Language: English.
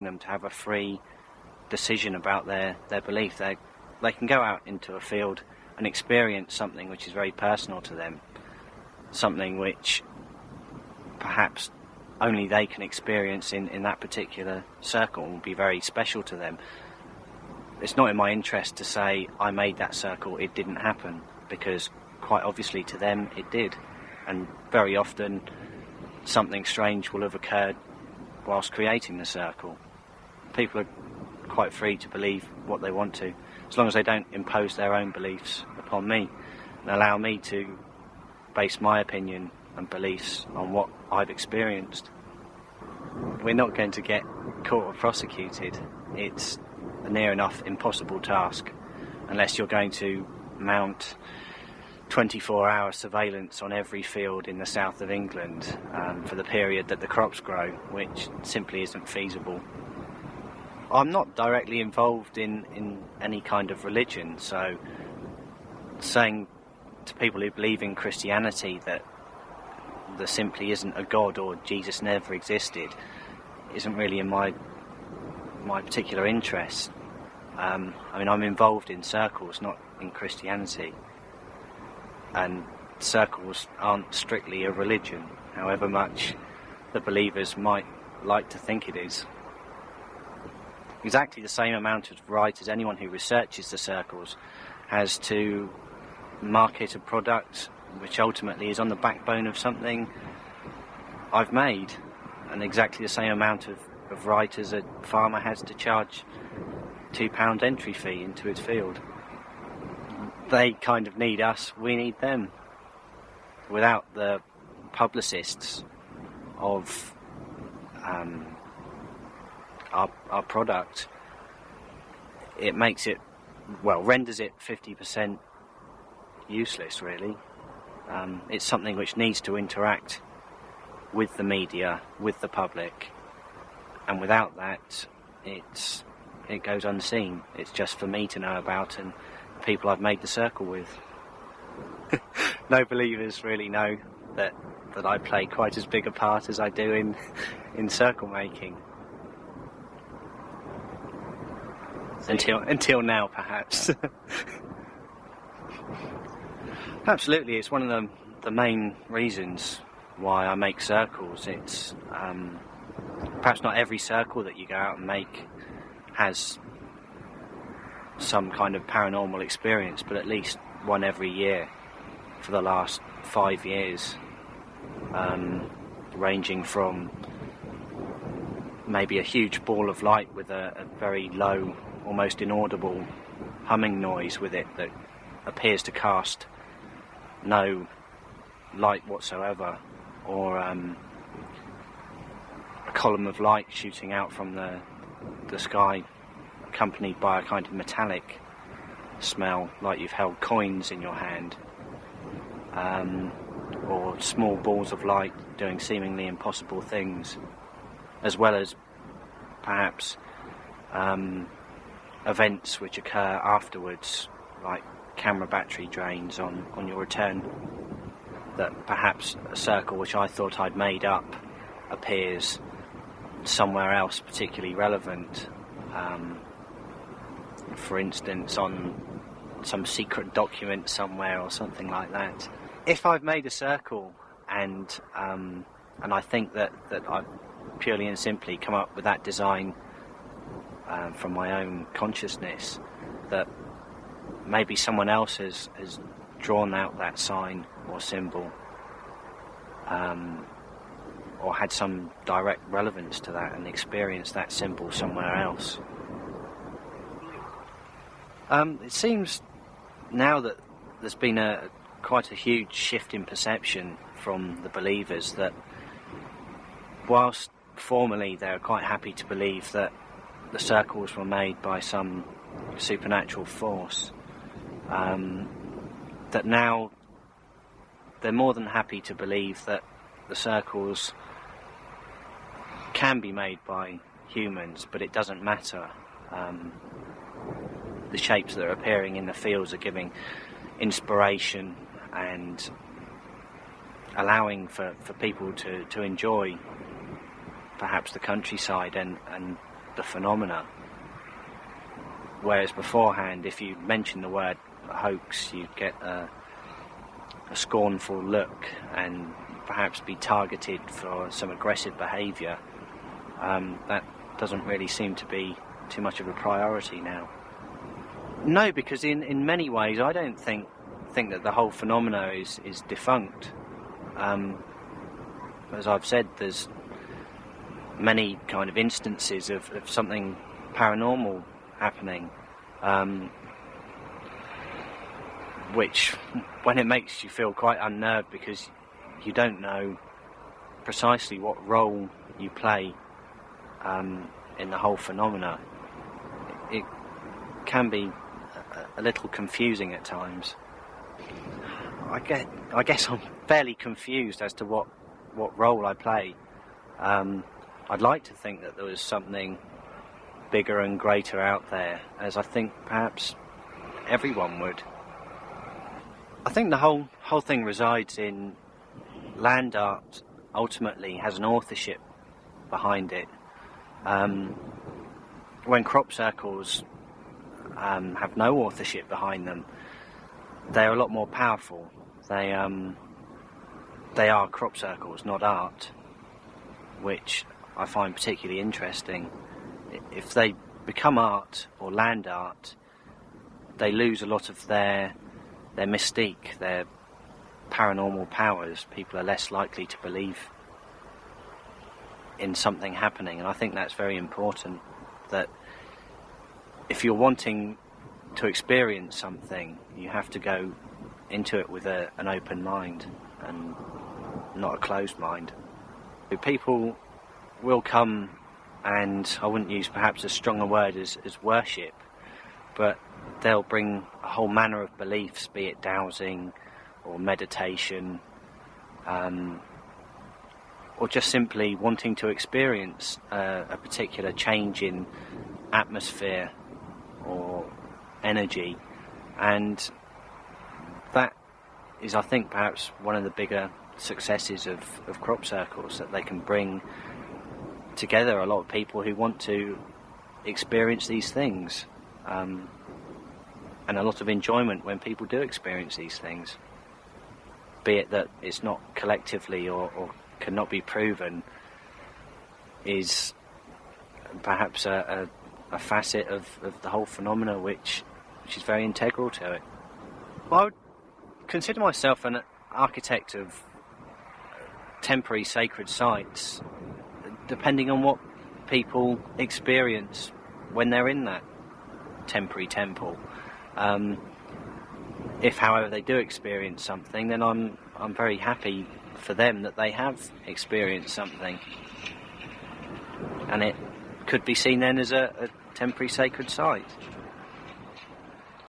them to have a free decision about their belief. They can go out into a field and experience something which is very personal to them, something which perhaps only they can experience in that particular circle and will be very special to them. It's not in my interest to say, I made that circle, it didn't happen, because quite obviously to them it did. And very often something strange will have occurred whilst creating the circle. People are quite free to believe what they want to, as long as they don't impose their own beliefs upon me and allow me to base my opinion and beliefs on what I've experienced. We're not going to get caught or prosecuted. It's a near enough impossible task unless you're going to mount 24-hour surveillance on every field in the south of England for the period that the crops grow, which simply isn't feasible. I'm not directly involved in any kind of religion, so saying to people who believe in Christianity that there simply isn't a God or Jesus never existed isn't really in my particular interest. I mean, I'm involved in circles, not in Christianity, and circles aren't strictly a religion, however much the believers might like to think it is. Exactly the same amount of right as anyone who researches the circles has to market a product which ultimately is on the backbone of something I've made, and exactly the same amount of right as a farmer has to charge £2 entry fee into its field. They kind of need us, we need them. Without the publicists of our product, it makes it, well, renders it 50% useless, really. It's something which needs to interact with the media, with the public, and without that, it goes unseen. It's just for me to know about and people I've made the circle with. No believers really know that I play quite as big a part as I do in circle making. Until now, perhaps. Absolutely, it's one of the main reasons why I make circles. It's perhaps not every circle that you go out and make has some kind of paranormal experience, but at least one every year for the last 5 years, ranging from maybe a huge ball of light with a very low, almost inaudible humming noise with it that appears to cast no light whatsoever, or a column of light shooting out from the sky, accompanied by a kind of metallic smell, like you've held coins in your hand, or small balls of light doing seemingly impossible things, as well as perhaps events which occur afterwards, like camera battery drains on your return, that perhaps a circle which I thought I'd made up appears somewhere else particularly relevant, for instance on some secret document somewhere or something like that. If I've made a circle and I think that I've purely and simply come up with that design from my own consciousness, that maybe someone else has drawn out that sign or symbol, or had some direct relevance to that and experienced that symbol somewhere else. It seems now that there's been quite a huge shift in perception from the believers, that whilst formerly they're quite happy to believe that the circles were made by some supernatural force, that now they're more than happy to believe that the circles can be made by humans, but it doesn't matter. The shapes that are appearing in the fields are giving inspiration and allowing for people to enjoy perhaps the countryside and the phenomena. Whereas beforehand, if you mention the word hoax, you'd get a scornful look and perhaps be targeted for some aggressive behaviour. That doesn't really seem to be too much of a priority now. No, because in many ways I don't think that the whole phenomena is defunct. As I've said, there's many kind of instances of something paranormal happening, which, when it makes you feel quite unnerved because you don't know precisely what role you play in the whole phenomena, it can be a little confusing at times. I guess I'm fairly confused as to what role I play. I'd like to think that there was something bigger and greater out there, as I think perhaps everyone would. I think the whole thing resides in land art. Ultimately has an authorship behind it. When crop circles have no authorship behind them, they're a lot more powerful. They are crop circles, not art, which I find particularly interesting. If they become art or land art, they lose a lot of their mystique, their paranormal powers. People are less likely to believe in something happening, and I think that's very important, that if you're wanting to experience something, you have to go into it with an open mind and not a closed mind. People will come, and I wouldn't use perhaps as strong a word as worship, but they'll bring a whole manner of beliefs, be it dowsing or meditation, or just simply wanting to experience a particular change in atmosphere or energy. And that is, I think, perhaps one of the bigger successes of crop circles, that they can bring together a lot of people who want to experience these things, and a lot of enjoyment when people do experience these things, be it that it's not collectively or cannot be proven, is perhaps a facet of the whole phenomena which is very integral to it. Well, I would consider myself an architect of temporary sacred sites, depending on what people experience when they're in that temporary temple. If, however, they do experience something, then I'm very happy for them that they have experienced something, and it could be seen then as a temporary sacred site.